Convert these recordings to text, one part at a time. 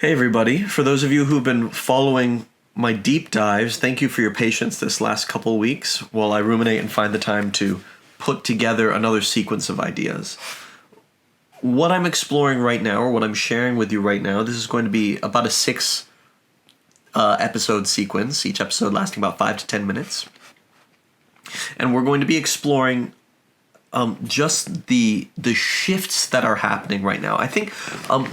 Hey everybody, for those of you who've been following my deep dives, thank you for your patience this last couple weeks while I ruminate and find the time to put together another sequence of ideas. What I'm exploring right now, or what I'm sharing with you right now, this is going to be about a 6 episode sequence, each episode lasting about 5 to 10 minutes. And we're going to be exploring just the shifts that are happening right now. I think,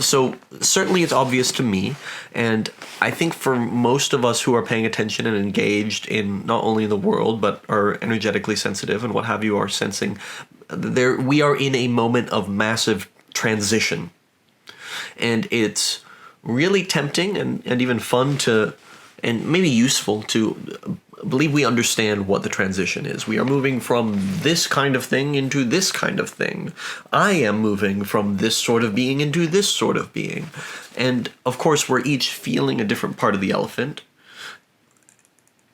so certainly it's obvious to me, and I think for most of us who are paying attention and engaged in not only the world, but are energetically sensitive and what have you, are sensing, we are in a moment of massive transition. And it's really tempting and even fun to, and maybe useful to believe we understand what the transition is. We are moving from this kind of thing into this kind of thing. I am moving from this sort of being into this sort of being. And of course, we're each feeling a different part of the elephant.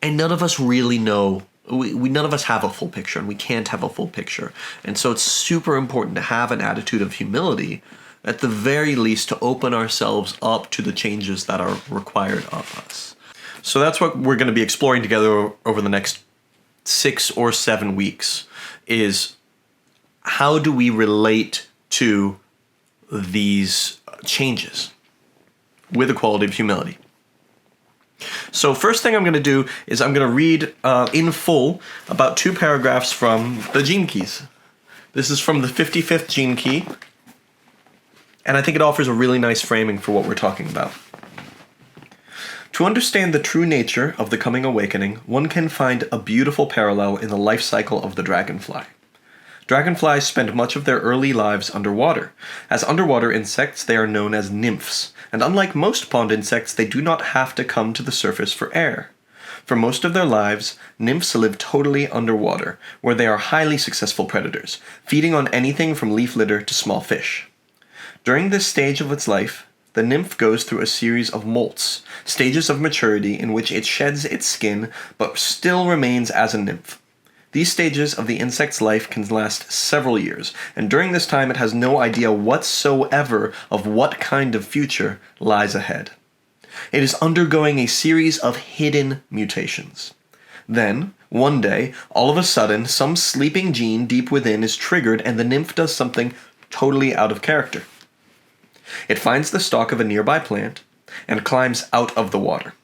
And none of us really know, none of us have a full picture, and we can't have a full picture. And so it's super important to have an attitude of humility, at the very least, to open ourselves up to the changes that are required of us. So that's what we're going to be exploring together over the next 6 or 7 weeks, is how do we relate to these changes with a quality of humility. So first thing I'm going to do is I'm going to read in full about 2 paragraphs from the Gene Keys. This is from the 55th Gene Key, and I think it offers a really nice framing for what we're talking about. To understand the true nature of the coming awakening, one can find a beautiful parallel in the life cycle of the dragonfly. Dragonflies spend much of their early lives underwater. As underwater insects, they are known as nymphs, and unlike most pond insects, they do not have to come to the surface for air. For most of their lives, nymphs live totally underwater, where they are highly successful predators, feeding on anything from leaf litter to small fish. During this stage of its life, the nymph goes through a series of molts, stages of maturity in which it sheds its skin but still remains as a nymph. These stages of the insect's life can last several years, and during this time it has no idea whatsoever of what kind of future lies ahead. It is undergoing a series of hidden mutations. Then, one day, all of a sudden, some sleeping gene deep within is triggered and the nymph does something totally out of character. It finds the stalk of a nearby plant and climbs out of the water.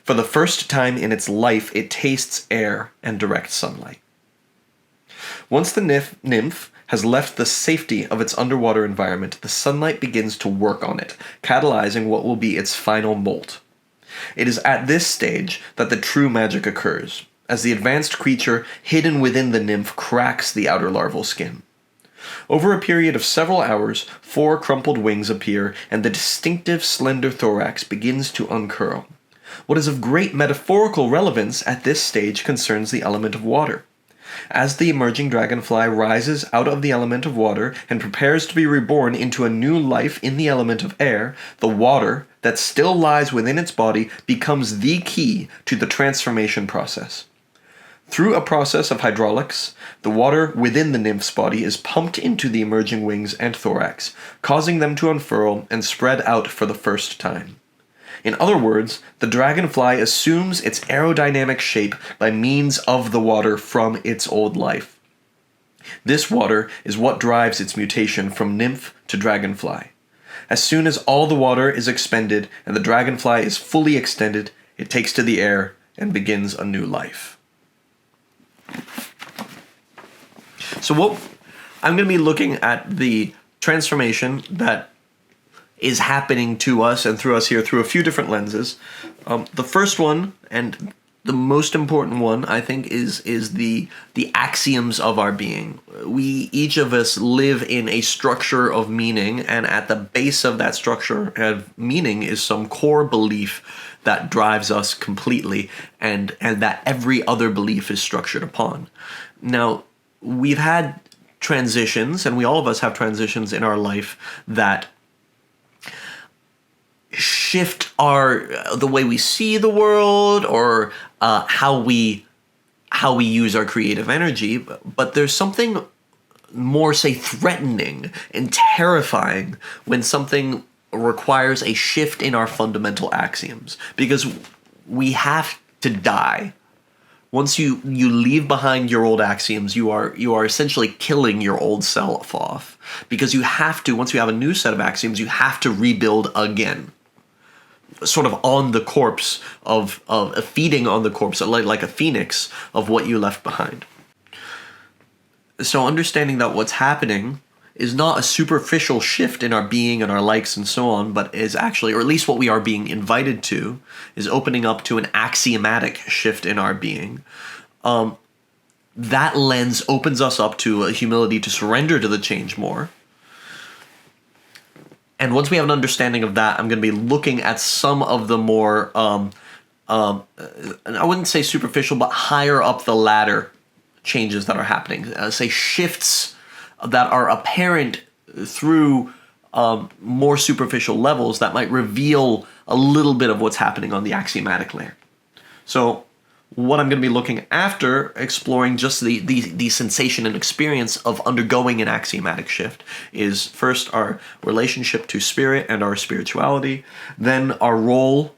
For the first time in its life, it tastes air and direct sunlight. Once the nymph has left the safety of its underwater environment, the sunlight begins to work on it, catalyzing what will be its final molt. It is at this stage that the true magic occurs, as the advanced creature hidden within the nymph cracks the outer larval skin. Over a period of several hours, 4 crumpled wings appear, and the distinctive slender thorax begins to uncurl. What is of great metaphorical relevance at this stage concerns the element of water. As the emerging dragonfly rises out of the element of water and prepares to be reborn into a new life in the element of air, the water that still lies within its body becomes the key to the transformation process. Through a process of hydraulics, the water within the nymph's body is pumped into the emerging wings and thorax, causing them to unfurl and spread out for the first time. In other words, the dragonfly assumes its aerodynamic shape by means of the water from its old life. This water is what drives its mutation from nymph to dragonfly. As soon as all the water is expended and the dragonfly is fully extended, it takes to the air and begins a new life. So what I'm going to be looking at the transformation that is happening to us and through us here through a few different lenses. The first one, and the most important one, I think, is the axioms of our being. We, each of us, live in a structure of meaning, and at the base of that structure of meaning is some core belief that drives us completely, and that every other belief is structured upon. Now, we've had transitions, and all of us have transitions in our life that shift the way we see the world, or how we use our creative energy. But there's something more, say, threatening and terrifying when something requires a shift in our fundamental axioms, because we have to die. Once you leave behind your old axioms, you are essentially killing your old self off, because you have to, once you have a new set of axioms, you have to rebuild again, sort of on the corpse of feeding on the corpse, like a phoenix of what you left behind. So understanding that what's happening is not a superficial shift in our being and our likes and so on, but is actually, or at least what we are being invited to, is opening up to an axiomatic shift in our being. That lens opens us up to a humility to surrender to the change more. And once we have an understanding of that, I'm going to be looking at some of the more, I wouldn't say superficial, but higher up the ladder changes that are happening. Say shifts that are apparent through more superficial levels that might reveal a little bit of what's happening on the axiomatic layer. So what I'm going to be looking after exploring just the sensation and experience of undergoing an axiomatic shift is first our relationship to spirit and our spirituality, then our role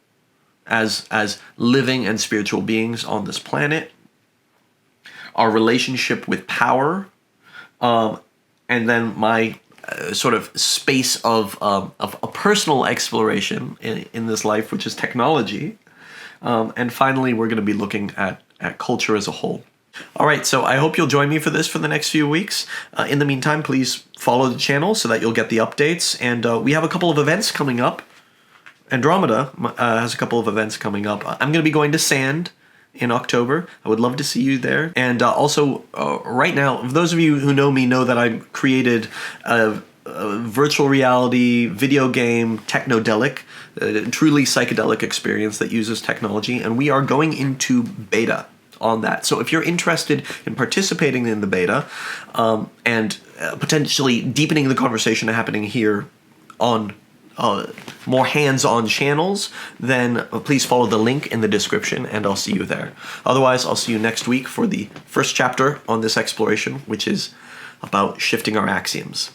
as living and spiritual beings on this planet, our relationship with power, and then my sort of space of a personal exploration in this life, which is technology. And finally, we're going to be looking at culture as a whole. All right, so I hope you'll join me for this for the next few weeks. In the meantime, please follow the channel so that you'll get the updates. And we have a couple of events coming up. Andromeda has a couple of events coming up. I'm going to be going to Sand in October. I would love to see you there. And also, right now, those of you who know me know that I created a virtual reality video game technodelic, a truly psychedelic experience that uses technology, and we are going into beta on that. So if you're interested in participating in the beta and potentially deepening the conversation happening here on more hands-on channels, then please follow the link in the description and I'll see you there. Otherwise, I'll see you next week for the first chapter on this exploration, which is about shifting our axioms.